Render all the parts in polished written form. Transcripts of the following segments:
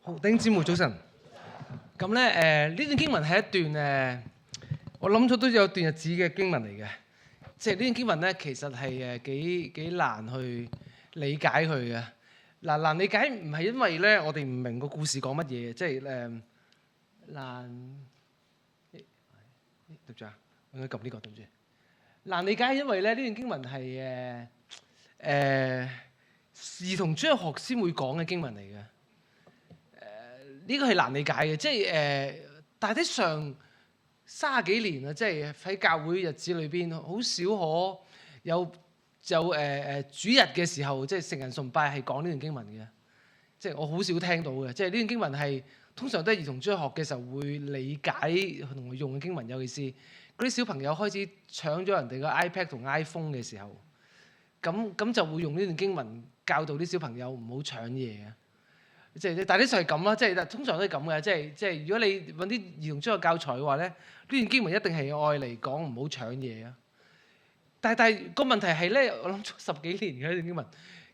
好，弟兄姊妹早晨。咁咧呢段經文係一段我諗咗都有段日子嘅經文嚟嘅。即係呢段經文咧，其實係幾難去理解佢嘅。難理解唔係因為咧我哋唔明個故事講乜嘢，即係難。對唔住啊，我應該撳呢個，對唔住。難理解係因為咧呢段經文係兒童主日學先會講嘅經文嚟嘅。呢個係難理解嘅，即係大體上30幾年啦，即係喺教會日子裏邊，好少可有主日嘅時候，即係成人崇拜係講呢段經文嘅，即係我好少聽到嘅。即係呢段經文係通常都係兒童主日學嘅時候會理解同用嘅經文，尤其是嗰啲小朋友開始搶咗人哋個 iPad 同 iPhone 嘅時候，咁就會用呢段經文教導啲小朋友唔好搶嘢啊。即係大體上係咁啦，即係通常都係咁嘅。即係如果你揾啲兒童主日學教材嘅話咧，呢段經文一定係愛嚟講唔好搶嘢啊。但係個問題係咧，我諗咗10幾年嘅呢段經文，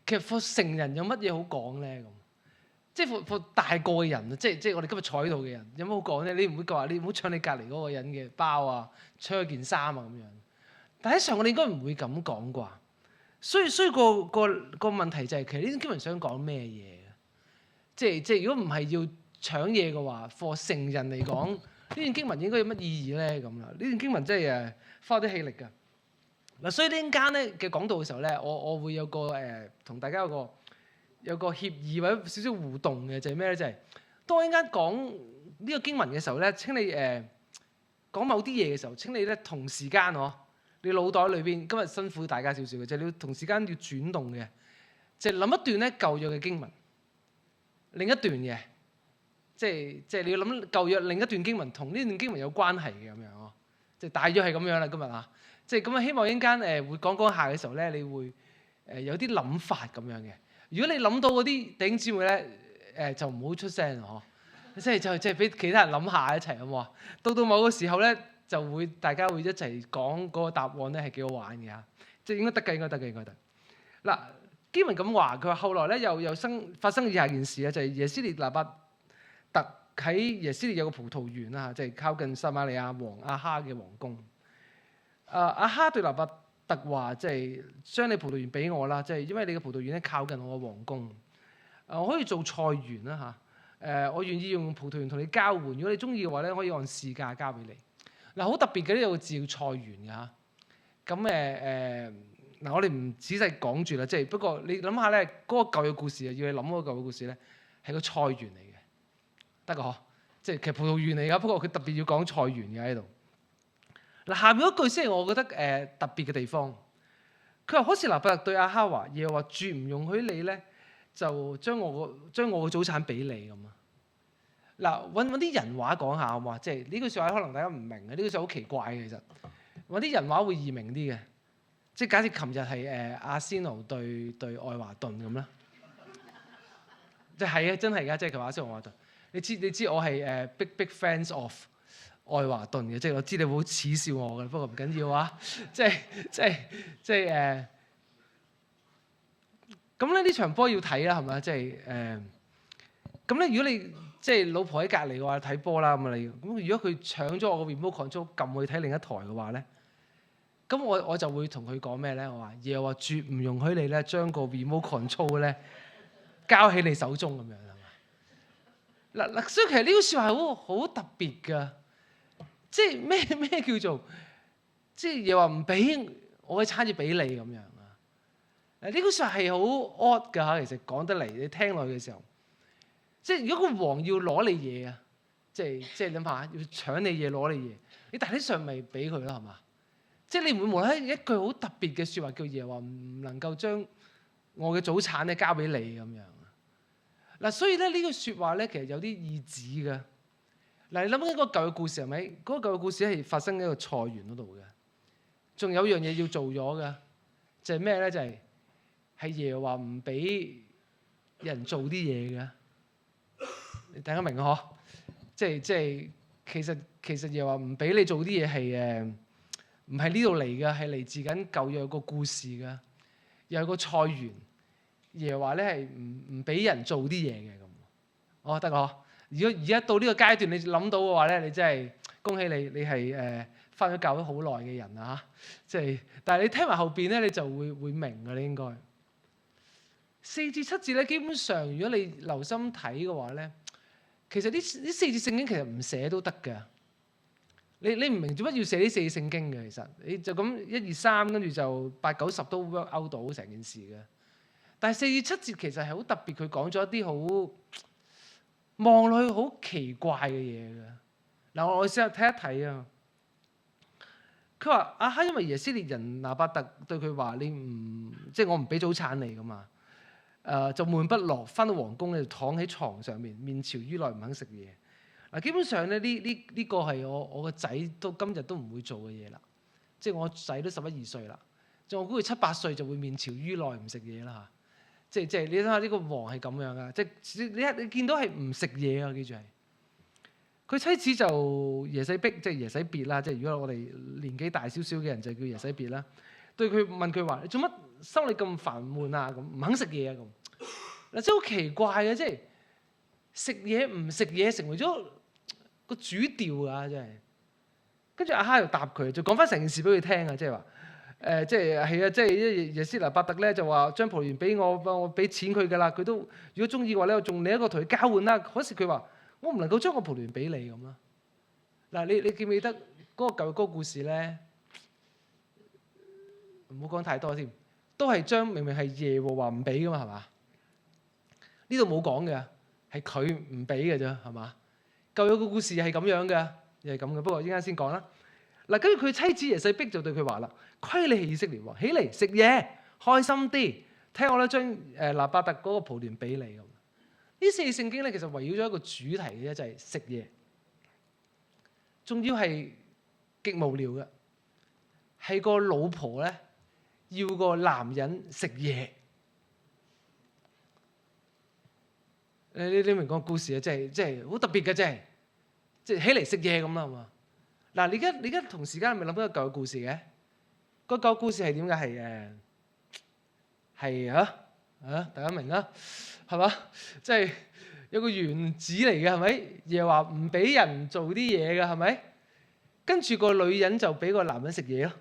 其實課成人有乜嘢好講咧咁？即係課大個嘅人啊，即係我哋今日坐喺度嘅人有乜好講咧？你唔會話你唔好搶你隔離嗰個人嘅包啊，搶佢件衫啊咁樣。但喺上我哋應該唔會咁講啩。所以個問題就係其實呢段經文想講咩嘢？即係如果唔係要搶嘢嘅話，課成人嚟講，呢段經文應該有乜意義咧？咁啦，呢段經文真係花啲氣力㗎。嗱，所以呢陣間咧嘅講道嘅時候咧，我會有個同大家有個協議或者少少互動嘅，就係咩咧？就係當一陣間講呢個經文嘅時候咧，請你講某啲嘢嘅時候，請你咧同時間你腦袋裏邊今日辛苦大家少少嘅，就係你要同時間要轉動嘅，就係諗一段咧舊約嘅經文。另一段嘅，即係你要諗舊約另一段經文同呢段經文有關係嘅咁樣哦，即係大約係咁樣啦今日啊，即係咁啊，希望一陣間會講下嘅時候咧，你會有啲諗法咁樣嘅。如果你諗到嗰啲弟兄姊妹咧就唔好出聲咯，即係俾其他人諗下一齊好唔好啊？到某個時候咧，就會大家會一齊講嗰個答案咧係幾好玩嘅嚇，即係應該得嘅，應該得。嗱。經文咁話，佢話後來咧又發生以下件事咧，就係耶斯列拿伯特喺耶斯列有個葡萄園啦，即係靠近撒瑪利亞王亞哈嘅王宮。亞哈對拿伯特話，即係將你葡萄園俾我啦，即係因為你嘅葡萄園咧靠近我嘅王宮。我可以做菜園啦嚇，我願意用葡萄園同你交換。如果你中意嘅話咧，可以按市價交俾你。嗱，好特別嘅呢有個字叫菜園嘅嚇，咁嗱，我哋唔仔細講住啦，即係不過你諗下咧，嗰個舊嘅故事啊，要你諗嗰個舊嘅故事咧，係個菜園嚟嘅，得個嗬，即係其實葡萄園嚟噶，不過佢特別要講菜園嘅喺度。嗱，下面嗰句先係我覺得特別嘅地方。佢話：可是拿伯特對亞哈話，耶和華絕唔容許你咧，就將我嘅早產俾你咁啊。嗱，揾啲人話講下好嘛，即係呢句説話可能大家唔明嘅，呢句説話好奇怪嘅其實，揾啲人話會易明啲嘅。即係假設琴日係阿仙奴對愛華頓咁啦，即係啊，真係㗎，即係佢話阿仙奴愛華頓。你知我係big fans of 愛華頓嘅，即係我知你會恥笑我嘅，不過唔緊要啊。即係咁咧，呢場波要睇啦，係咪？即係咁咧，如果你即係老婆喺隔離嘅話睇波啦，咁如果佢搶咗我個 remote control 撳去睇另一台嘅話咧？咁我就會同佢講咩咧？我話耶和華絕唔容許你咧將個 remote control 咧交喺你手中咁樣係嘛？嗱，所以其實呢句説話係好特別㗎，即係咩叫做即係耶和華唔俾我嘅產業俾你咁樣啊？呢句説話係好 odd 㗎嚇，其實講得嚟你聽落去嘅時候，即係如果個王要攞你嘢啊，即係諗下要搶你嘢攞你嘢，你大體上咪俾佢啦係嘛？即係你唔會無啦啦一句好特別嘅説話叫耶和華唔能夠將我嘅早產咧交俾你咁樣嗱，所以咧呢句説話咧其實有啲意旨嘅。嗱，你諗緊嗰個舊嘅故事係咪？嗰個舊嘅故事係發生喺個菜園嗰度嘅，仲有樣嘢要做咗嘅，就係咩咧？就係耶和華唔俾人做啲嘢嘅。你大家明啊？嗬，即係其實耶和華唔俾你做啲嘢係唔係呢度嚟嘅，係嚟自緊舊約個故事嘅，有個菜園，耶和華咧係唔俾人做啲嘢嘅咁。哦，得咯。如果而家到呢個階段，你諗到嘅話咧，你真係恭喜你，你係返咗教會好耐嘅人啊！即係，但係你聽埋後邊咧，你就會明嘅，你應該4至7節咧，基本上如果你留心睇嘅話咧，其實呢4節聖經其實唔寫都得㗎。你唔明做乜要寫呢4節聖經嘅？其實你就咁1、2、3，跟住就8、9、10都 work out 到成件事嘅。但係4至7節其實係好特別，佢講咗一啲好望落去好奇怪嘅嘢嘅。嗱，我試下睇一睇啊。佢話亞哈因為耶斯列人拿八特對佢話：即係我唔俾早產你㗎嘛。就悶不樂，返到皇宮咧就躺喺床上面，面朝於內唔肯食嘢。嗱，基本上咧呢個係我個仔到今日都唔會做嘅嘢啦。即係我仔都11、12歲啦，我估佢7、8歲就會面朝於內唔食嘢啦嚇。即係你睇下呢個王係咁樣噶，即係你見到係唔食嘢啊！記住係佢妻子就耶洗逼，即係耶洗別啦。即係如果我哋年紀大少少嘅人就叫耶洗別啦。對佢問佢話：你做乜心裏咁煩悶啊？咁唔肯食嘢啊？咁嗱，真係好奇怪嘅，即係食嘢唔食嘢成為咗個主調啊！真係。跟住亞哈又答佢，就講翻成件事俾佢聽啊！即係話即係係啊！即係耶斯拿伯特咧就話將葡萄園俾我俾錢佢㗎啦。佢都如果中意嘅話咧，我仲另一個同佢交換啦。嗰時佢話：我唔能夠將個葡萄園俾你咁啦。嗱，你記唔記得嗰個舊約嗰個故事咧？唔好講太多添，都係將明明係耶和華唔俾㗎嘛，係嘛？呢度冇講嘅，係佢唔俾嘅啫，係嘛？舊約個故事係咁樣嘅，又係咁嘅。不過依家先講啦。嗱，跟住佢妻子耶洗逼就對佢話啦：虧你係以色列王，起嚟食嘢，開心啲。聽我咧將拿八特嗰個葡萄園俾你咁。呢4節聖經咧，其實圍繞咗一個主題嘅啫，就係食嘢。仲要係極無聊嘅，係個老婆咧要個男人食嘢。你明個故事啊？即係好特別嘅，即係起嚟食嘢咁啦，係嘛？嗱，你而家同時間係咪諗到個舊嘅故事嘅？個舊故事係點解？係大家明啦，係嘛？即係有個原子嚟嘅，係咪？又話唔俾人做啲嘢嘅，係咪？跟住個女人就俾個男人食嘢咯，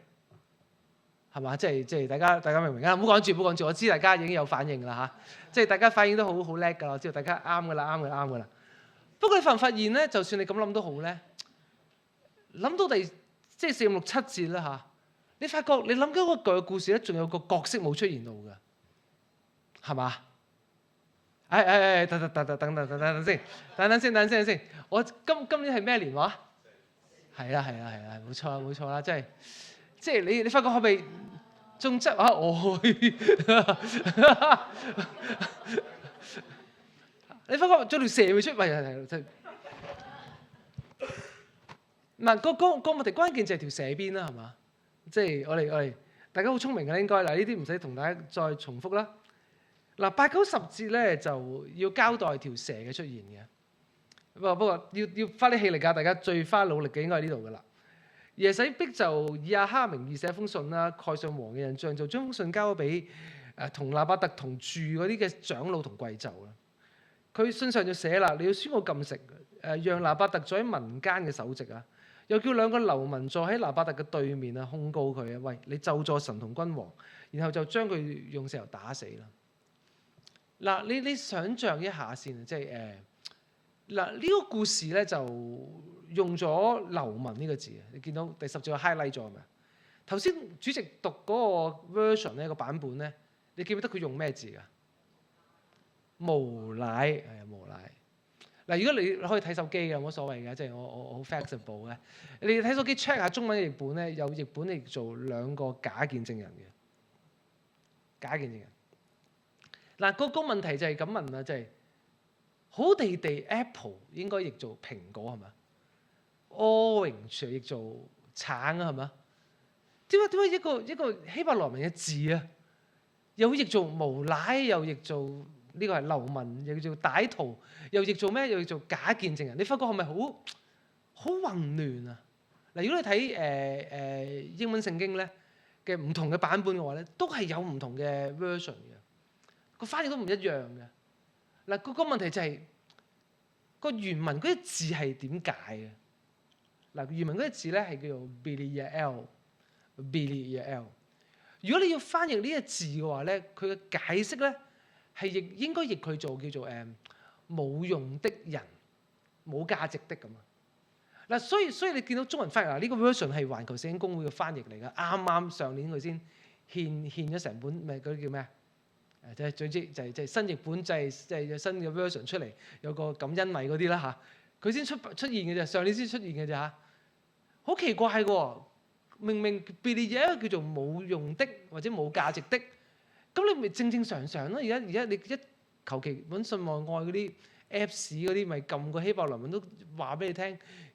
係嘛？即係大家明唔明啊？唔好講住，我知大家已經有反應啦嚇。即係大家反應都好叻㗎，我知道大家啱㗎啦。不過你發唔發現咧？就算你咁諗都好咧。諗到即係4、5、6、7節啦嚇，你發覺你諗緊個舊嘅故事咧，仲有個角色冇出現到嘅，係嘛？等先，我今年係咩年話？係啦，冇錯啦，即係你發覺係咪仲執啊？你發覺做條蛇未出？係。嗱，個問題關鍵就係條蛇邊啦，係嘛？即係我哋大家好聰明嘅應該。嗱，呢啲唔使同大家再重複啦。嗱，8、9、10節咧就要交代條蛇嘅出現嘅。不過要花啲氣力㗎，大家最花努力嘅應該喺呢度㗎啦。耶洗逼就以亞哈名義寫封信啦，蓋上王嘅印章，就將封信交俾同拿八特同住嗰啲嘅長老同貴胄啦。佢信上就寫啦：你要宣告禁食，讓拿八特坐喺民間嘅首席啊！又叫2個流民坐喺拿八特嘅對面啊，控告佢啊！喂，你咒詛神同君王，然後就將佢用石頭打死啦。嗱，你想像一下先，即係呢個故事咧就用咗流民呢個字啊！你見到第10節我 highlight 咗係咪？頭先主席讀嗰個 version 咧個版本咧，你記唔記得佢用咩字㗎？無賴，係啊，無賴。嗱，如果你可以睇手機嘅冇乜所謂嘅，即係我好 flexible 嘅。你睇手機 check 下中文譯本咧，有譯本嚟做2個假見證人嘅。假見證人。嗱，個問題就係咁問啦，即係好地地 Apple 應該譯做蘋果係嘛？Orange 譯做橙啊係嘛？點解一個希伯來文嘅字啊，又譯做無賴，又譯做？呢個係流民，又叫做歹徒，又譯做咩？又叫做假見證人。你發覺係咪好混亂啊？嗱，如果你睇英文聖經咧嘅唔同嘅版本嘅話咧，都係有唔同嘅 version 嘅，個翻譯都唔一樣嘅。嗱，個問題就係個原文嗰啲字係點解嘅？嗱，原文嗰啲字咧係叫做 Belial。如果你要翻譯呢個字嘅話咧，佢嘅解釋咧係應該譯佢做叫做冇用的人、冇價值的咁啊。嗱，所以你見到中文翻譯嗱，呢個 version 係環球聖經公會嘅翻譯嚟㗎，啱啱上年佢先獻咗成本咩嗰啲叫咩啊？即係總之就係新譯本，就係有新嘅 version 出嚟，有個感恩禮嗰啲啦嚇，佢先出現嘅啫，上年先出現嘅啫嚇，好奇怪嘅喎，明明 Belial 叫做冇用的或者冇價值的，咁你咪正常咯。而家你一求其揾信望愛嗰啲 Apps 嗰啲，咪撳個希伯來文都話俾你聽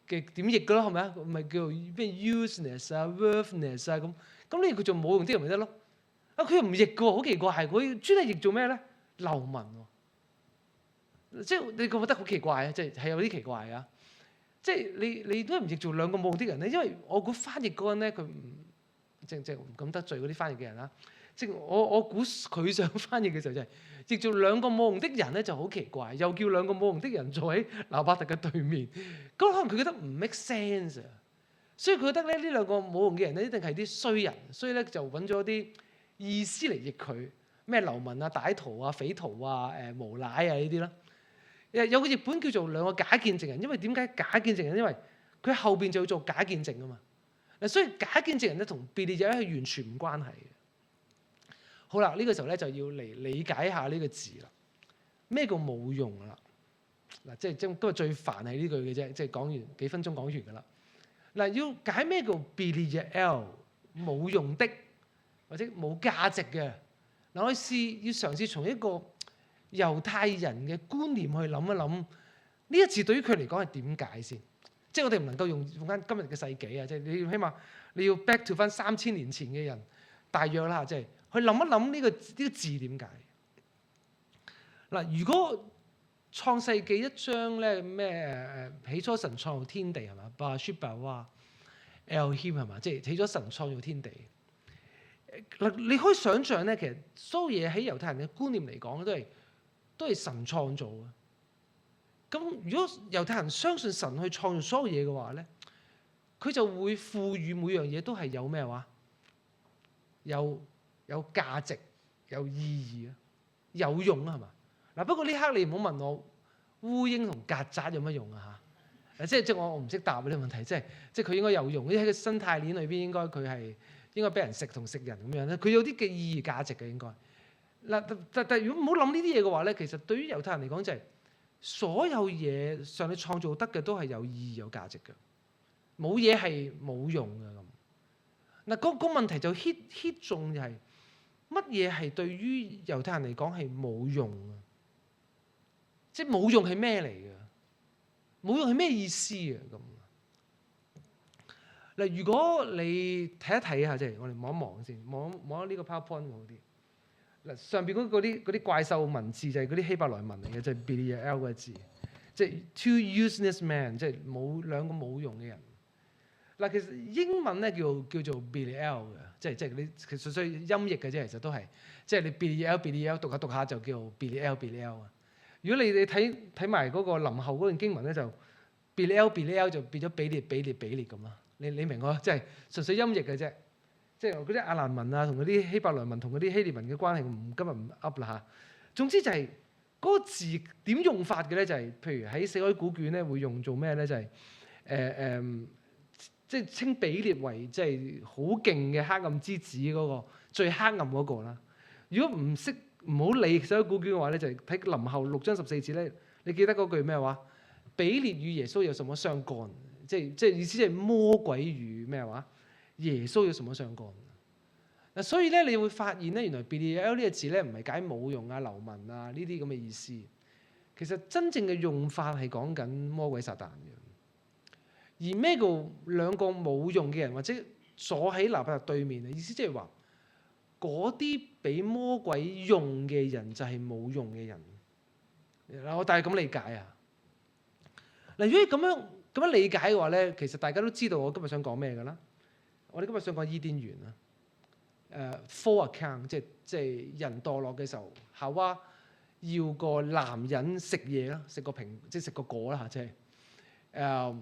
嘅點譯嘅咯，係咪啊？咪叫咩 useless 啊 worthless 啊咁呢個叫做冇用啲人咪得咯。啊！佢又唔譯嘅喎，好奇怪，佢專係譯做咩咧？流民喎，即係你覺得好奇怪啊！即係有啲奇怪啊！即係你都唔譯做兩個冇用啲人咧，因為我估翻譯嗰個人咧，佢唔即係唔敢得罪嗰啲翻譯嘅人啦。即係我估佢想翻譯嘅時候就係譯做兩個冇用的人咧，就好奇怪，又叫兩個冇用的人坐喺拿伯特嘅對面，咁可能佢覺得唔 make sense 啊，所以佢覺得咧呢兩個冇用嘅人咧一定係啲衰人，所以咧就揾咗啲意思嚟譯佢，咩流民啊、歹徒啊、匪徒啊、無賴啊呢啲啦。有個譯本叫做兩個假見證人，因為點解假見證人？因為佢後邊就要做假見證啊嘛。嗱，所以假見證人咧同 Belial 係完全唔關係嘅。好啦，呢個時候咧就要嚟理解下呢個字啦。咩叫冇用啦？嗱，即係今日最煩係呢句嘅啫，即係講完幾分鐘講完㗎啦。嗱，要解咩叫 Belial 冇用的？或者冇價值嘅嗱，我要嘗試從一個猶太人嘅觀念去諗一諗呢一字對於佢嚟講係點解先？即係我哋唔能夠用翻今日嘅世紀啊！即係你起碼你要 back to 翻3000年前嘅人，大約啦，即係去諗一諗呢個字點解？嗱，如果創世記一章咧咩起初神創造天地係嘛？Bereshit bara Elohim係嘛？即係起初神創造天地。嗱，你可以想象咧，其實所有嘢喺猶太人嘅觀念嚟講都係神創造嘅。咁如果猶太人相信神去創造所有嘢嘅話咧，佢就會賦予每樣嘢都係有咩話？有價值、有意義啊、有用啊，係嘛？嗱，不過呢刻你唔好問我烏蠅同曱甴有乜用啊嚇？即係我唔識答呢個問題，即係佢應該有用，因為喺個生態鏈裏邊應該佢係。應該俾人食同食人咁樣咧，佢有啲嘅意義價值嘅應該。嗱，但如果唔好諗呢啲嘢嘅話咧，其實對於猶太人嚟講就係所有嘢上帝創造得嘅都係有意義有價值嘅，冇嘢係冇用嘅咁。嗱，個問題就 hit 中就係乜嘢係對於猶太人嚟講係冇用啊？即係冇用係咩嚟嘅？冇用係咩意思啊？咁。嗱，如果你睇一睇下，即係我哋望一望先，望呢個 PowerPoint 好啲。嗱，上邊嗰啲怪獸文字就係嗰啲希伯來文嚟嘅，就係 Belial 嘅字，即係 two useless men，即係兩個冇用嘅人。嗱，其實英文咧叫做 Belial 嘅，即係嗰啲其實純粹音譯嘅啫，其實都係，即係你 Belial 讀下就叫 Belial 啊。如果你睇埋嗰個林後嗰段經文咧，就 Belial 就變咗比列咁啦。你明我？即係純粹音譯嘅啫，即係嗰啲亞蘭文啊，同嗰啲希伯來文同嗰啲希臘文嘅關係，今日唔噏啦嚇。總之就係嗰個字點用法嘅咧，就係譬如喺死海古卷咧會用做咩咧？就係即係稱比列為即係好勁嘅黑暗之子嗰個最黑暗嗰個啦。如果唔好理死海古卷嘅話咧，就係睇林後6章14節咧，你記得嗰句咩話？比列與耶穌有什麼相干？即係意思即係魔鬼與咩話？耶穌有什麼相干？嗱，所以咧你會發現咧，原來 Belial 呢個字咧唔係解冇用啊、流民啊呢啲咁嘅意思。其實真正嘅用法係講緊魔鬼撒旦嘅。而咩叫兩個冇用嘅人，或者坐喺拿伯特對面嘅意思，即係話嗰啲俾魔鬼用嘅人就係冇用嘅人。嗱，我大概咁理解啊。嗱，如果咁樣理解嘅話咧，其實大家都知道我今日想講咩㗎啦。我哋今日想講伊甸園啊，full account，即係人墮落嘅時候，夏娃要個男人食嘢啦，食個即係食個果啦嚇，即係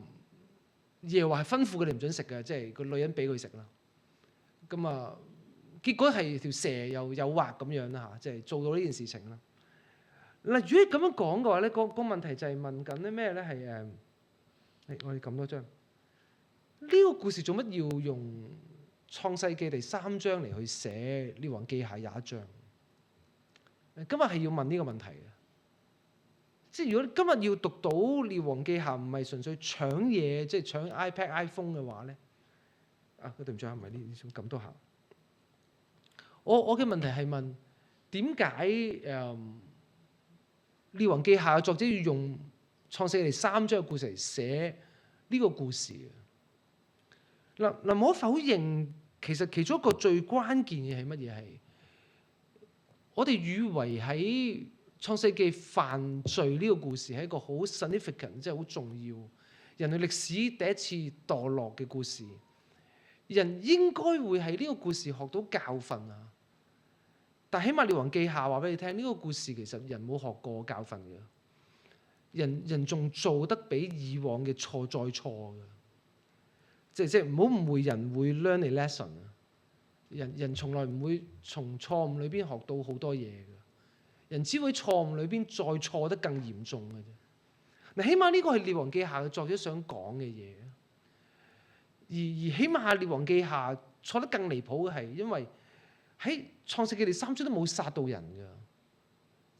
耶和華係吩咐佢哋唔准食嘅，即係個女人俾佢食啦。咁啊，結果係條蛇又誘惑咁樣啦嚇，即係做到呢件事情啦。嗱，如果咁樣講嘅話咧，個問題就係問緊啲咩咧？係我哋咁多章，呢個故事做乜要用創世記第3章嚟去寫列王記下21章？今日係要問呢個問題嘅，即係如果今日要讀到列王記下唔係純粹搶嘢，即係搶 iPad、iPhone 嘅話咧，對唔住，唔係呢種咁多下。我嘅問題係問點解列王記下嘅作者要用創世記第3章嘅故事嚟寫呢個故事嘅？嗱，無可否認，其實其中一個最關鍵嘅係乜嘢？係我哋以為喺創世記犯罪呢個故事係一個好 significant， 即係好重要，人類歷史第一次墮落嘅故事。人應該會喺呢個故事學到教訓啊！但起碼列王記下話俾你聽，呢個故事其實人冇學過教訓嘅，人仲做得比以往嘅錯再錯嘅，即係唔好誤會，人會 learn a lesson 啊！人從來唔會從錯誤裏邊學到好多嘢嘅，人只會喺錯誤裏邊再錯得更嚴重嘅啫。嗱，起碼呢個係列王記下嘅作者想講嘅嘢，而起碼列王記下錯得更離譜嘅係因為喺創世記第3章都冇殺到人㗎，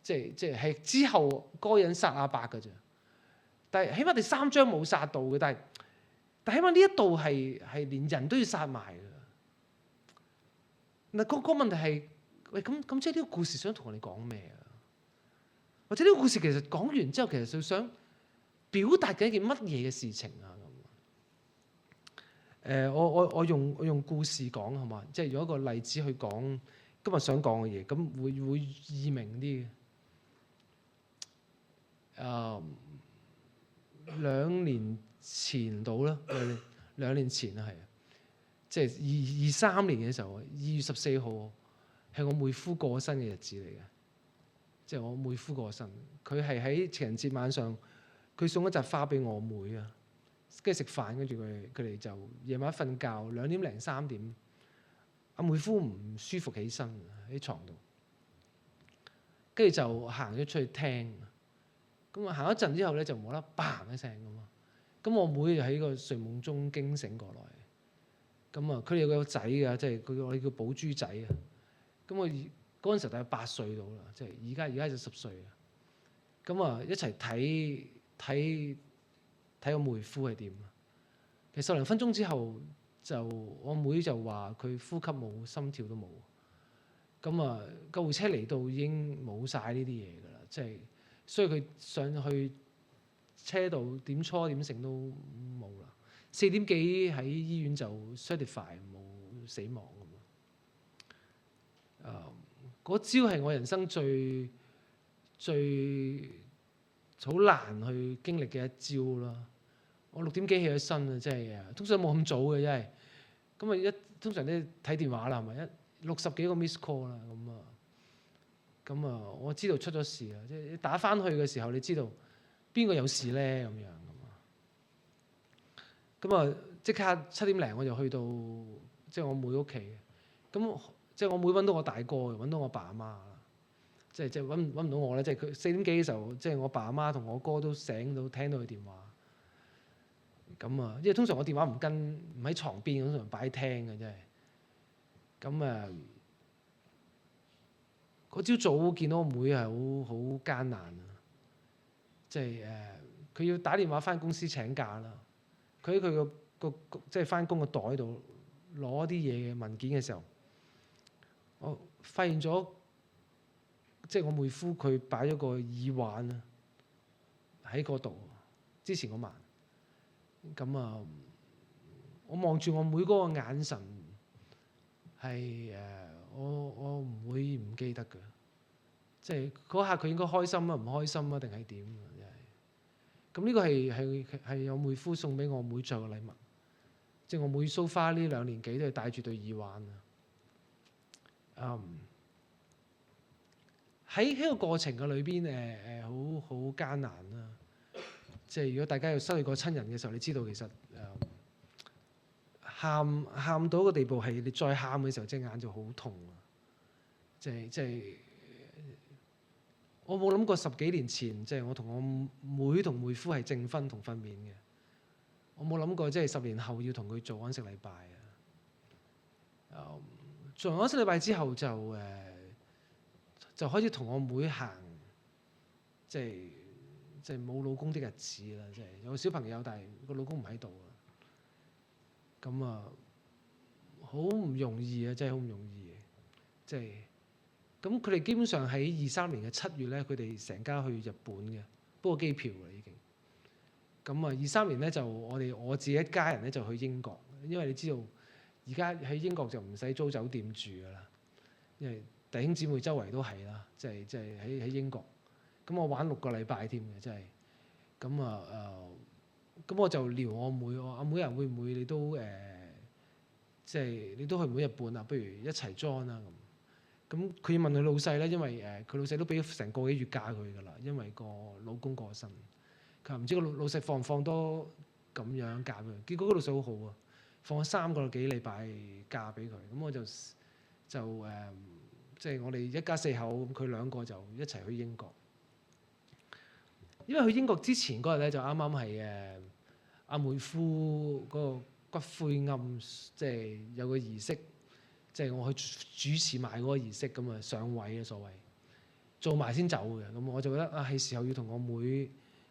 即係之後嗰個人殺亞伯㗎啫。但係起碼第3章冇殺到嘅，但起碼呢一度係連人都要殺埋㗎。嗱，個問題係，喂，咁即係呢個故事想同我哋講咩啊？或者呢個故事其實講完之後，其實就想表達緊一件乜嘢嘅事情啊？我用故事講好嘛？即係用一個例子去講今日想講嘅嘢，咁會易明啲嘅。2年前到啦，2年前啊，係啊，即係23年嘅時候，2月14號係我妹夫過身嘅日子嚟嘅。即係我妹夫過身，佢係喺情人節晚上，佢送一紮花俾我妹啊。跟住食飯，跟住佢哋就夜晚瞓覺，2點零3點，阿妹夫唔舒服起身喺床度，跟住就行咗出去廳。咁啊行一陣之後咧，就冇啦啦嘭一聲咁啊！咁我妹就喺個睡夢中驚醒過來。咁啊，佢哋有個仔㗎，即係我哋叫寶珠仔啊。咁我嗰陣時大概8歲到啦，即係而家就10歲啊。咁啊一齊睇我妹夫係點啊？其實10零分鐘之後，我妹就話佢呼吸冇，心跳都冇。咁啊，救護車嚟到已經冇晒呢啲嘢㗎啦，即係所以佢上去車度點初點成都冇啦。4點幾喺醫院就 certify 冇死亡咁啊！嗰朝係我人生最好難去經歷嘅一朝啦。我6點幾起咗身啊，即係通常冇咁早嘅，真係咁啊！通常都睇電話啦，係咪60幾個 miss call 啦，咁啊，我知道出咗事啦。即係打翻去嘅時候，你知道邊個有事咧？咁啊，即刻7點零我就去到即係我妹屋企。咁即係我妹揾到我大哥，揾到我爸阿媽。即係揾唔到我咧，即係佢4點幾嘅時候，即係我爸阿媽同我哥都醒到，聽到佢電話。咁啊，因為通常我電話唔喺床邊，通常擺喺廳嘅，真係。咁啊，嗰朝早見到我妹係好艱難啊！即係佢要打電話翻公司請假啦。佢喺佢個即係翻工個袋度攞啲嘢嘅文件嘅時候，我發現咗。即係我妹夫佢擺咗個耳環啊喺嗰度，之前嗰晚。咁啊，我望住我妹嗰個眼神係我唔會唔記得㗎。即係嗰下佢應該開心啊，唔開心啊，定係點？咁呢個係我妹夫送俾我妹最後嘅禮物。即係我妹so far呢2年幾都係戴住對耳環啊。喺呢個過程嘅裏邊好艱難啦。即係如果大家有失去過親人嘅時候，你知道其實喊到一個地步係你再喊嘅時候，隻眼就好痛啊！即係我冇諗過10幾年前，即係我同我妹同妹夫係證婚同瞓面嘅。我冇諗過即係10年後要同佢做安息禮拜啊！做完安息禮拜之後就開始同我妹行，即係冇老公的日子啦，即係有小朋友，但係個老公唔喺度啊。咁好唔容易啊，真係好唔容易。即係咁，佢哋基本上喺23年嘅7月咧，佢哋成家去日本嘅，book機票啦已經。咁23年咧就我自己一家人咧就去英國，因為你知道而家喺英國就唔使租酒店住噶啦，因為弟兄姊妹周圍都係啦，即係喺英國。咁我玩6個禮拜添嘅，真係。咁我就撩我妹，我阿妹人會唔會你都即係你都去唔去日本啊？不如一齊 join 啦咁。咁佢要問佢老細咧，因為佢老細都俾咗成個幾月假佢噶啦，因為個老公過身。佢話唔知個老細放唔放多咁樣假俾佢。結果個老細好好啊，放咗3個幾禮拜假俾佢。咁我就即係我哋一家4口，咁佢2個就一齊去英國。因為去英國之前嗰日咧，就啱啱係阿妹夫嗰個骨灰龕，即係有個儀式，即係我去主持埋嗰個儀式咁啊，上位嘅所謂做埋先走嘅。咁我就覺得係時候要同我妹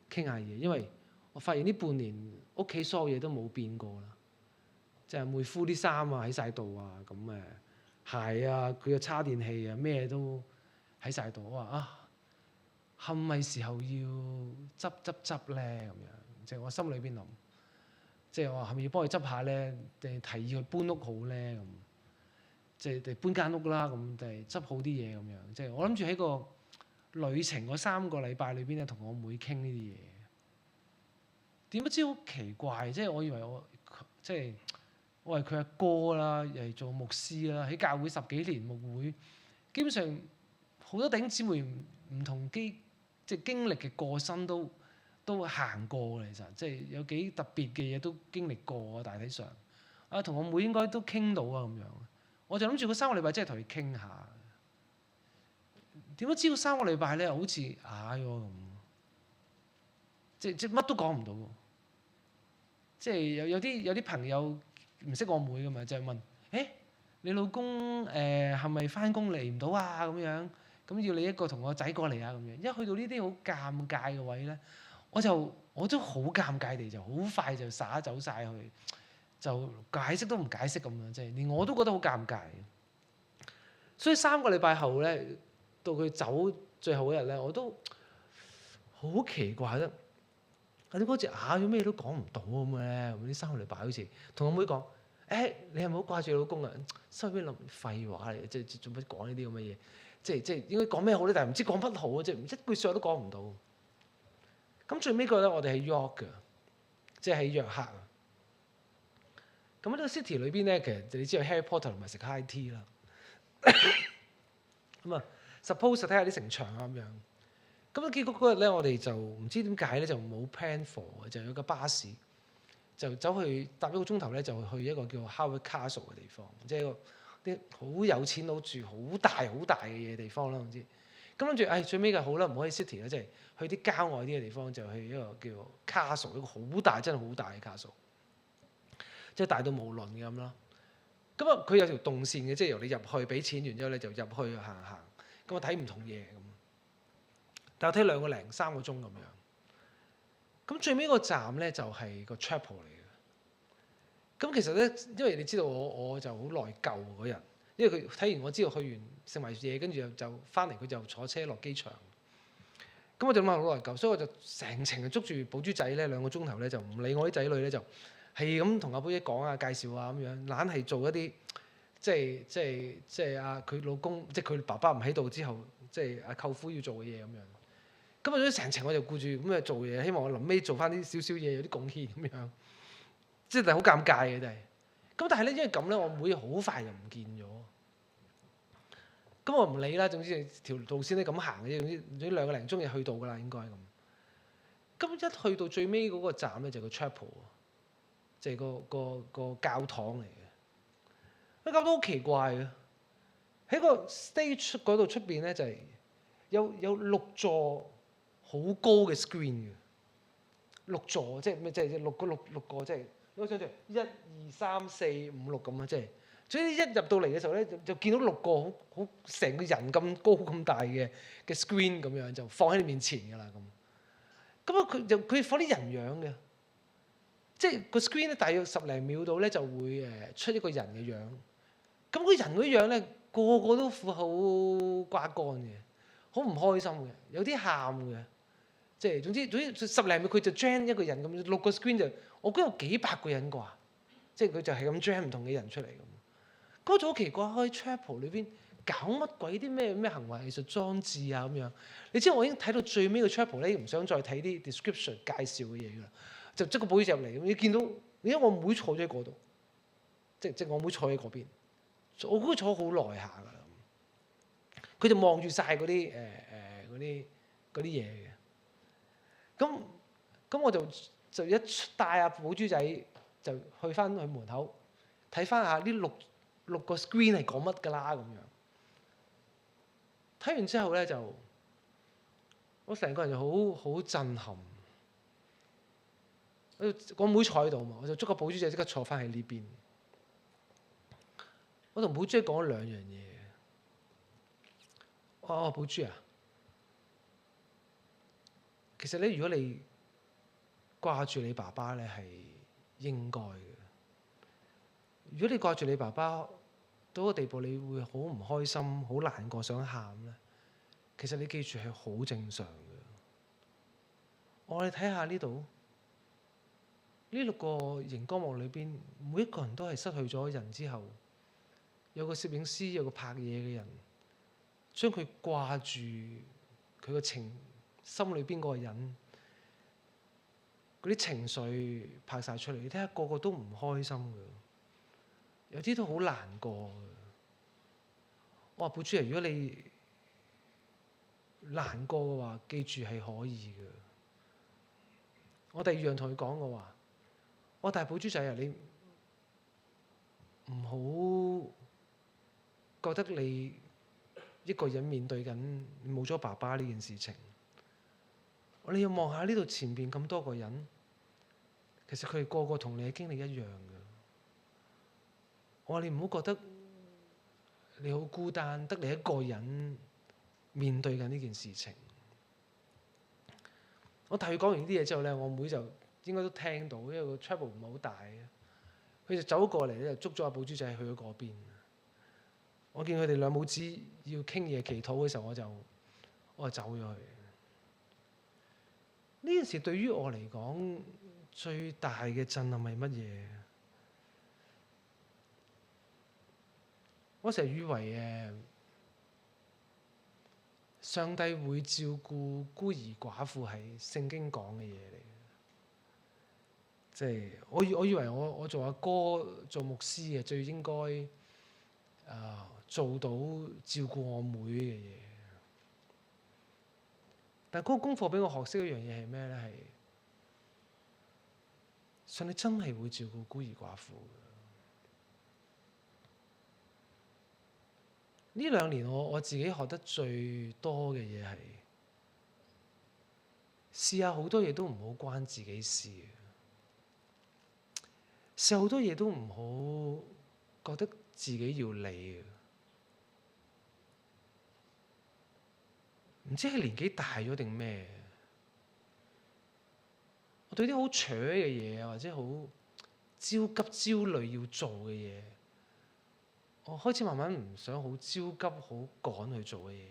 傾下嘢，因為我發現呢半年屋企所有嘢都冇變過啦，即係妹夫啲衫啊喺晒度啊，咁鞋啊佢嘅叉電器啊咩都喺晒度。我話係咪時候要執咧？咁樣即係我心裏邊諗，即係我話係咪要幫佢執下咧？定係提議佢搬屋好咧？咁即係搬間屋啦，咁定係執好啲嘢咁樣。即係我諗住喺個旅程嗰3個禮拜裏邊咧，同我妹傾呢啲嘢。點不知好奇怪，即係我以為我係佢阿哥啦，又係做牧師啦，喺教會10幾年牧會，基本上好多弟兄姊妹唔同即係經歷嘅過身都行過嘅，其實即係有幾特別嘅嘢都經歷過啊。大體上同我妹應該都傾到啊咁樣。我就諗住嗰3個禮拜真係同佢傾下。點解知道3個禮拜咧，好似啞咗咁，即乜都講唔到。即係有啲朋友唔識我妹噶嘛，就係問：你老公係咪翻工嚟唔到啊？咁樣咁要你一個同我仔過嚟啊？咁樣一去到呢啲好尷尬嘅位咧，我都好尷尬地就好快就灑走晒去，就解釋都唔解釋咁樣，即係連我都覺得好尷尬。所以3個禮拜後咧，到佢走最後嗰日咧，我都好奇怪啦。點解好似啞咗咩都講唔到咁嘅咧？呢3個禮拜好似同我妹講：你係咪好掛住老公啊？心入邊諗廢話嚟嘅，即係做乜講呢啲咁嘅嘢？即係應該講咩好咧？但係唔知講乜好啊！即係一句説話都講唔到。咁最尾嗰日咧，我哋喺 York 嘅，即係喺約克啊。咁喺呢個 city 裏邊咧，其實你知道 Harry Potter 同埋食 high tea 啦。咁suppose 睇下啲城牆啊咁樣。咁結果嗰日咧，我哋就唔知點解咧，就冇 plan for 嘅，就有個巴士就走去搭1個鐘頭咧，就去一個叫 Howard Castle 嘅地方，即係一個啲好有錢佬住好大嘅嘢地方啦，唔知。咁諗住最尾嘅好啦，唔好喺 city 啦，即係去啲郊外啲嘅地方，就去一個叫 Castle， 一個好大真係好大嘅 Castle， 即係大到無倫嘅咁咯。咁佢有條動線嘅，即係由你入去俾錢完之後咧，就入去行，咁睇唔同嘢咁。但係睇2個零3個鐘咁樣，咁最尾個站咧就係個 chapel 嚟嘅。咁其實咧，因為你知道我就好內疚嗰日，因為佢睇完我知道去完食埋嘢，跟住就翻嚟，佢就坐車落機場。咁我就諗下好內疚，所以我就成程捉住寶珠仔咧2個鐘頭咧，就唔理我啲仔女咧，就係咁同阿寶姐講啊、介紹啊咁樣，懶係做一啲即係佢老公，即係佢爸爸唔喺度之後，即係阿舅父要做嘅嘢咁樣。咁啊！成程我就顧住咁做嘢，希望我臨尾做翻啲少少嘢，有啲貢獻咁樣，即係好尷尬嘅真係。咁但係咧，因為咁咧，我妹好快就唔見咗。咁我唔理啦，總之條路線咧咁行嘅啫，總之2個零鐘就去到㗎啦，應該咁。咁一去到最尾嗰個站咧就係個 chapel，即係個教堂嚟嘅。個教堂好奇怪嘅，喺個 stage 嗰度出邊咧就係有6座好高嘅 screen 嘅，6座即係咩？即係六個，即係你可以想象1、2、3、4、5、6咁啊！即係所以一入到嚟嘅時候咧，就見到6個好成個人咁高咁大嘅 screen 咁樣就放喺你面前㗎啦咁。咁啊佢放啲人樣嘅，即係個 screen 咧大約10零秒度咧就會出一個人嘅樣。咁個人嗰樣咧個個都苦口瓜乾嘅，好唔開心嘅，有啲喊嘅。即係總之10零秒佢就 jam 一個人咁，6個 screen 就我覺得有幾百個人啩，即係佢就係咁 jam 唔同嘅人出嚟咁。嗰種好奇怪，喺 chapel 裏邊搞乜鬼啲咩行為藝術裝置啊咁樣。你知我已經睇到最尾個 chapel 咧，唔想再睇啲 description 介紹嘅嘢㗎啦，就即個保入嚟咁。你見到，因為我妹坐咗喺嗰度，即我妹坐喺嗰邊，我估佢坐好耐下㗎啦。佢就望住晒嗰啲啲嘢嘅。咁我就一帶阿寶珠仔就去翻去門口睇翻下呢六個 screen 係講乜㗎啦咁樣。睇完之後咧就我成個人就好震撼。我妹坐喺度嘛，我就捉個寶珠仔即刻坐翻喺呢邊。我同寶珠仔講咗2樣嘢。寶珠啊，其實咧如果你掛住你爸爸咧係應該嘅。如果你掛住你爸爸到個地步，你會好唔開心、好難過、想喊咧，其實你記住係好正常嘅。我哋睇下呢度，呢6個熒光幕裏邊，每一個人都係失去咗人之後，有個攝影師，有個拍嘢嘅人，將佢掛住佢個心裏邊嗰個人。嗰啲情緒拍晒出嚟，你睇下個個都唔開心嘅，有啲都好難過嘅。我話寶珠啊，如果你難過嘅話，記住係可以嘅。我第2樣同佢講嘅話，我大寶珠仔啊，你唔好覺得你一個人面對緊冇咗爸爸呢件事情。我哋要望下呢度前邊咁多個人，其實佢哋個個同你嘅經歷一樣嘅。我話你唔好覺得你好孤單，得你一個人面對緊呢件事情。我大佢講完呢啲嘢之後咧，我妹就應該都聽到，因為個 chapel 唔係好大嘅。佢就走過嚟咧，就捉咗阿寶珠仔去咗嗰邊。我見佢哋兩母子要傾嘢祈禱嘅時候，我就走咗去。呢件事對於我嚟講最大嘅震撼係乜嘢？我成日以為上帝會照顧孤兒寡婦係聖經講嘅嘢嚟嘅。即係我以為我做阿哥做牧師嘅最應該做到照顧我妹嘅嘢。但係嗰個功課俾我學識一樣嘢係咩咧？係上帝真係會照顧孤兒寡婦嘅。呢2年我自己學得最多嘅嘢係試下好多嘢都唔好關自己事，試下好多嘢都唔好覺得自己要理。唔知係年紀大咗定咩？我對啲好扯嘅嘢或者好焦急焦慮要做嘅嘢，我開始慢慢唔想好焦急好趕去做嘅嘢。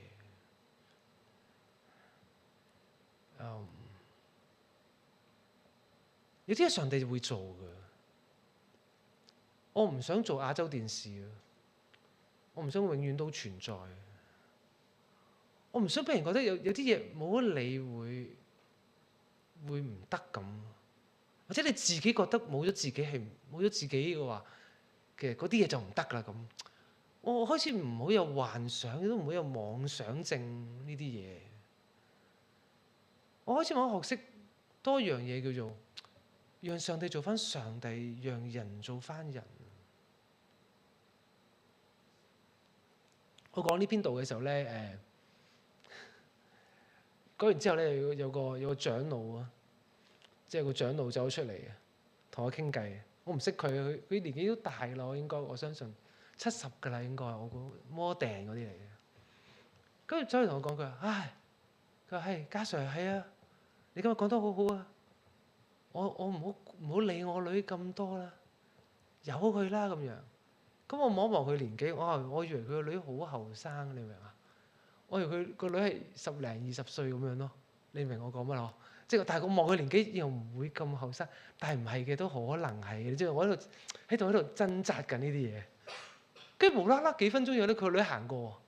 有啲係上帝會做嘅。我唔想做亞洲電視，我唔想永遠都存在。我唔想俾人覺得有啲嘢冇咗你會唔得咁，或者你自己覺得冇咗自己嘅話嘅嗰啲嘢就唔得啦咁。我開始唔好有幻想，都唔好有妄想症呢啲嘢。我開始我學識多樣嘢，叫做讓上帝做翻上帝，讓人做翻人。我講呢篇道嘅時候咧，講完之後咧，有個長老啊，即係個長老走咗出嚟嘅，同我傾偈。我唔識佢，佢年紀都大啦，我應該我相信70㗎啦，應該我估摩定嗰啲嚟嘅。跟住走嚟同我講，佢話：唉，佢話係家 Sir 係啊，你今日講得好好啊，我唔好理我女咁多啦，由佢啦咁樣。咁我望一望佢年紀，我以為佢個女好後生，你明唔明啊？我以為佢個女係10零20歲咁樣咯，你明我講乜咯？即係但係我望佢年紀又唔會咁後生，但係唔係嘅都可能係嘅，即係我喺度掙扎緊呢啲嘢。跟住無啦啦幾分鐘有咧，佢個女行過，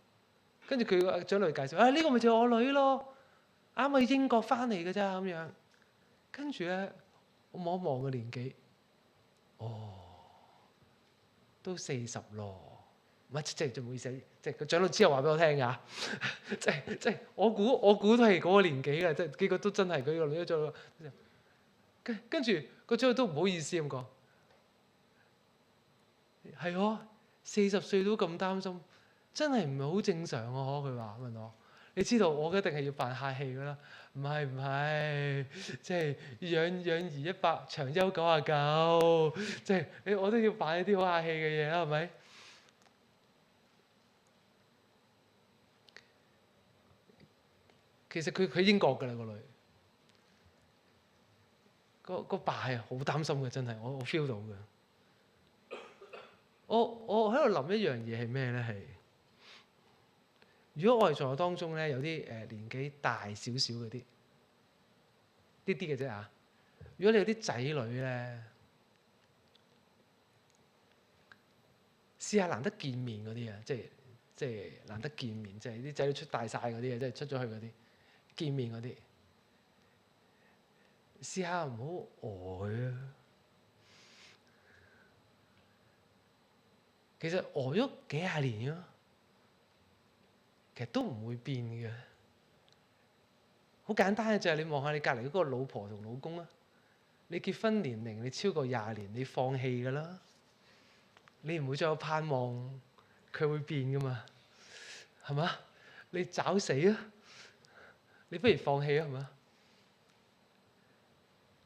跟住佢個長女介紹：呢個咪就係我女咯，啱喺英國翻嚟嘅咋咁樣。跟住咧，我望一望個年紀，都40咯。唔係即係唔好意思，即係個長老之後話俾我聽㗎，即係我估都係嗰個年紀嘅，即係結果都真係佢個女都做。跟住個長老都唔好意思咁講，係喎，40歲都咁擔心，真係唔係好正常啊！佢話問我，你知道我一定係要扮客氣㗎啦，唔係，即係養兒100，長憂99，即係我都要扮一啲好客氣嘅嘢啦，係咪？其實佢英國㗎啦個女，個爸係好擔心嘅，真係我 feel 到嘅。我喺度諗一樣嘢係咩咧？係如果我哋在我當中咧有啲年紀大少少嗰啲，啲嘅啫嚇。如果你有啲仔女咧，試下難得見面嗰啲啊，即係難得見面，即係啲仔女出大晒嗰啲啊，即係出咗去嗰啲見面嗰啲，試下唔好呆啊！其實呆咗幾廿年啊，其實都唔會變嘅。好簡單嘅就係你望下你隔離嗰個老婆同老公啊，你結婚年齡你超過20年，你放棄㗎啦，你唔會再有盼望佢會變㗎嘛，係嘛？你找死啊！你不如放棄啊，係嘛？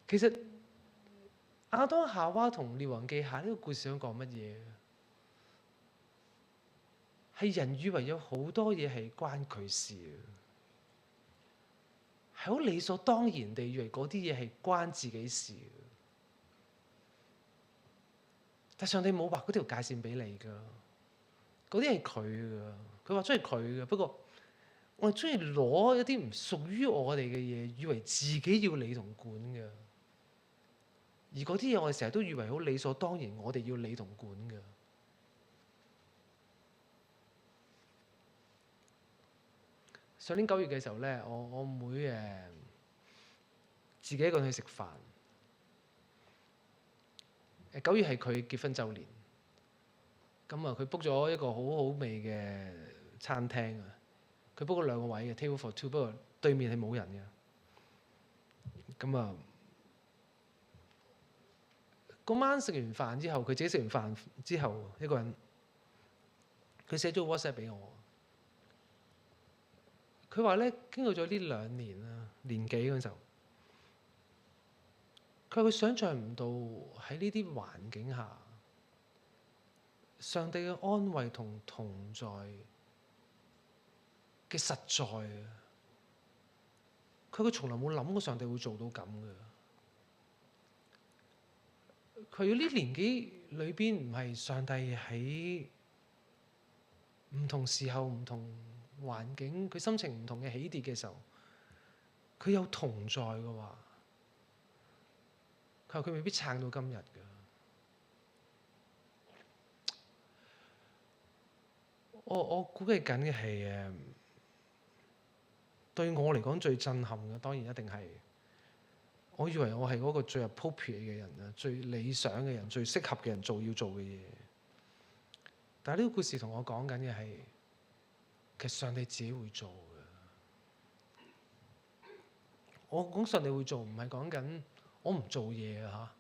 其實亞當夏娃同列王記下呢個故事想講乜嘢？係人以為有好多嘢係關佢事嘅，係好理所當然地以為嗰啲嘢係關自己事嘅。但上帝冇畫嗰條界線俾你㗎，嗰啲係佢㗎。佢話中意佢嘅，不過我哋中意攞一啲唔屬於我哋嘅嘢，以為自己要理同管㗎。而嗰啲嘢我哋成日都以為好理所當然，我哋要理同管㗎。上年9月嘅時候咧，我妹自己一個人去食飯。9月係佢結婚週年，咁啊佢 book 咗一個好好味嘅餐廳啊，佢 book 咗2個位嘅 table for 2，不過對面係冇人嘅。咁啊，嗰晚食完飯之後，佢自己食完飯之後一個人，佢寫咗個 WhatsApp 俾我。佢話咧，經過咗呢2年啊，年幾嗰陣時候，佢話佢想像唔到喺呢啲環境下，上帝嘅安慰同同在嘅實在啊！佢從來冇諗過上帝會做到咁嘅。佢要呢年紀裏邊唔係上帝喺唔同時候、唔同環境，佢心情唔同嘅起跌嘅時候，佢有同在嘅話，佢話佢未必撐到今日㗎。我估計緊嘅係對我嚟講最震撼嘅，當然一定係我以為我係嗰個最 appropriate 嘅人啊，最理想嘅人，最適合嘅人要做嘅嘢。但係呢個故事同我講緊嘅係，其實上帝自己會做嘅。我講上帝會做，唔係講緊我唔做嘢啊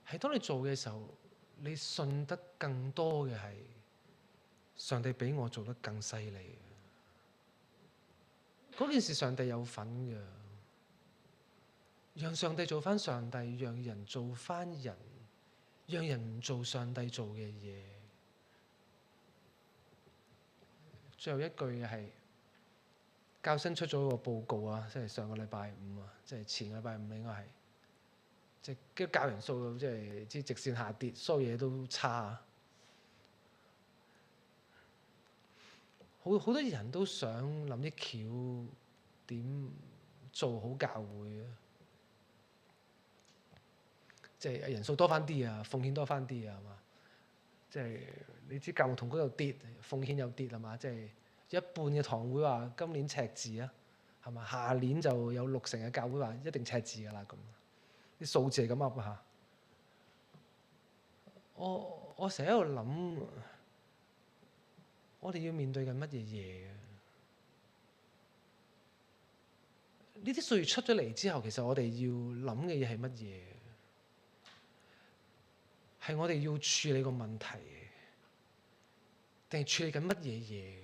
嚇，係當你做嘅時候，你信得更多嘅係上帝比我做得更犀利。嗰件事上帝有份嘅，讓上帝做返上帝，讓人做返人，讓人唔做上帝做嘅嘢。最後一句嘅係教新出咗個報告啊，即係上個禮拜五啊，即係前個禮拜五應該係，即係教人數即係直線下跌，所有嘢都差。好多人都想諗啲橋點做好教會啊，即係人數多返啲啊，奉獻多返啲啊，係嘛？即係你知教牧同工又跌，奉獻又跌係嘛？即係一半嘅堂會話今年赤字啊，係嘛？下年就有60%嘅教會話一定赤字㗎啦，咁啲數字係咁噏嚇。我成日喺度諗，我哋要面對緊乜嘢嘢？呢啲數字出咗嚟之後，其實我哋要諗嘅嘢係乜嘢？係我哋要處理個問題，定係處理緊乜嘢嘢？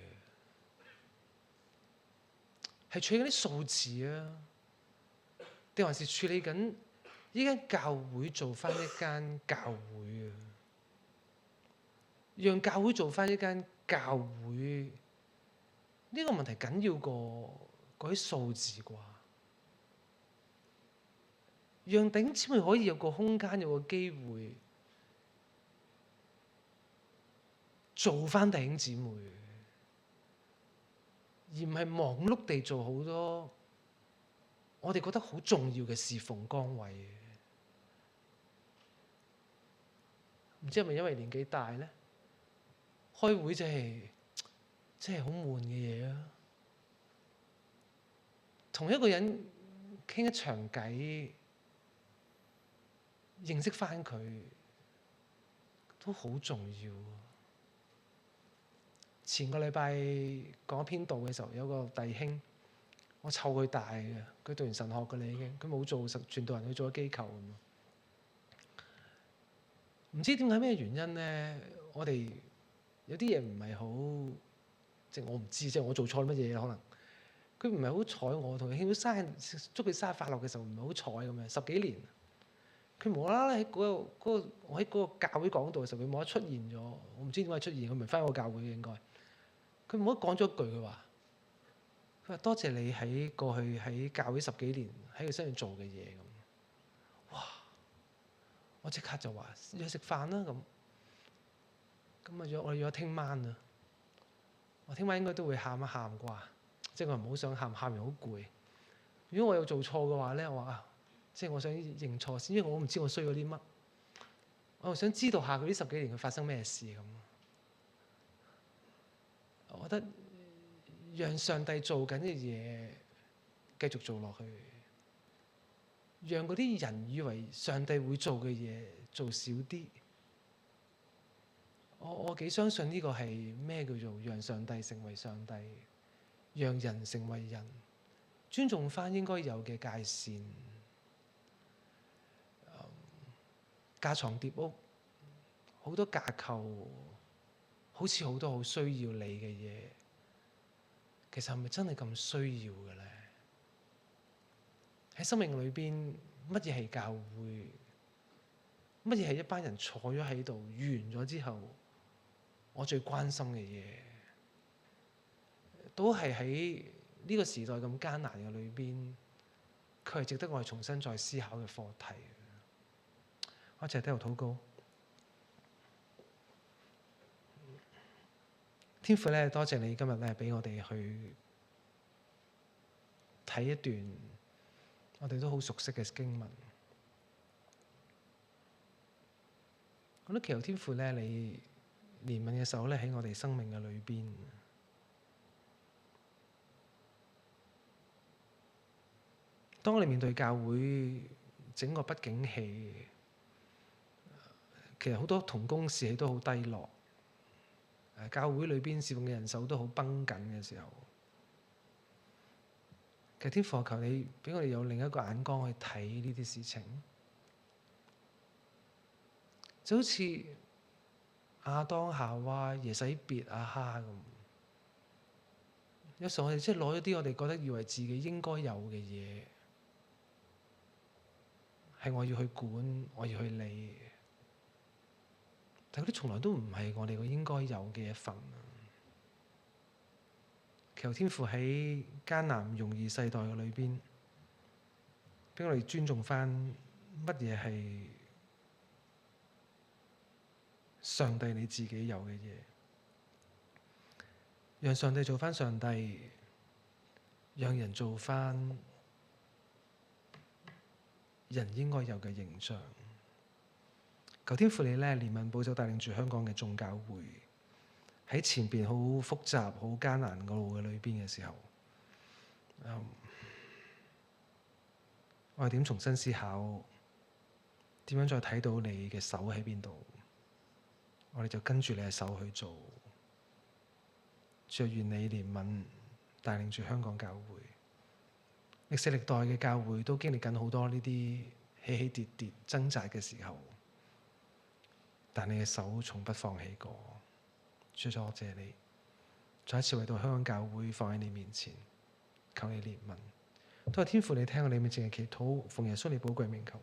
係處理緊啲數字啊，定還是處理緊呢間教會做返一間教會啊？讓教會做返一間教會，呢個問題緊要過嗰啲數字啩？讓弟兄姊妹可以有個空間，有個機會做返弟兄姊妹，而唔係忙碌地做好多我哋覺得好重要嘅侍奉崗位。唔知係咪因為年紀大咧？開會真係好悶嘅嘢啊！同一個人傾一場偈，認識返佢都好重要。前個禮拜講篇道嘅時候，有個弟兄，我湊佢大嘅，佢讀完神學㗎啦已經，佢冇做傳道人，佢做咗機構咁。唔知點解咩原因咧？我哋有啲嘢唔係好，即係我唔知，即係我做錯乜嘢可能。佢唔係好睬我，同佢慶祝生日，祝佢生日快樂嘅時候唔係好睬咁樣。10幾年，佢無啦啦喺我喺嗰個教會講道嘅時候，佢冇得出現咗。我唔知點解出現，佢唔係返我教會嘅應該。佢冇得講咗一句，佢話多謝你喺過去喺教會10幾年喺佢身上做嘅嘢咁。哇！我即刻就話約食飯啦咁。咁啊我哋約咗聽晚啊。我聽晚應該都會喊一喊啩。即係我唔好想喊，喊完好攰。如果我有做錯嘅話咧，我話即係我想認錯先，因為我唔知我衰咗啲乜。我又想知道下佢呢10幾年佢發生咩事咁。我覺得讓上帝做緊嘅嘢繼續做落去，讓嗰啲人以為上帝會做嘅嘢做少啲。我幾相信呢個係咩叫做讓上帝成為上帝。讓人成為人，尊重返應該有嘅界線。架床疊屋，好多架構，好似好多好需要你嘅嘢，其實係咪真係咁需要嘅咧？喺生命裏邊，乜嘢係教會？乜嘢係一班人坐咗喺度，完咗之後，我最關心嘅嘢？都係喺呢個時代咁艱難嘅裏邊，佢係值得我哋重新再思考嘅課題。我一齊低頭禱告。天父咧，多謝你今日咧俾我哋去睇一段我哋都好熟悉嘅經文。我都祈求天父咧，你憐憫嘅手咧喺我哋生命嘅裏邊。當我哋面對教會整個不景氣，其實好多同工士氣都好低落，教會裏邊侍奉嘅人手都好繃緊嘅時候，其實天父，求你俾我哋有另一個眼光去睇呢啲事情，就好似亞當夏娃、耶洗別、亞哈咁。有時候我哋即係攞咗啲我哋覺得以為自己應該有嘅嘢，係我要去管，我要去理，但嗰啲從來都唔係我哋個應該有嘅一份。求天父喺艱難容易世代嘅裏邊，俾我哋尊重返乜嘢係上帝你自己有嘅嘢，讓上帝做返上帝，讓人做返人應該有嘅形象。求天父你咧憐憫保守帶領住香港嘅眾教會，喺前邊好複雜、好艱難嘅路嘅裏邊嘅時候，我哋點重新思考，點樣再睇到你嘅手喺邊度？我哋就跟住你嘅手去做。主啊，願你憐憫帶領住香港教會，歷世歷代嘅教會都經歷緊好多呢啲起起跌跌、掙扎嘅時候，但你嘅手從不放棄過。主啊，我謝你，再一次為到香港教會放喺你面前，求你憐憫。都係天父，你聽我哋面前嘅祈禱，奉耶穌你寶貴名求。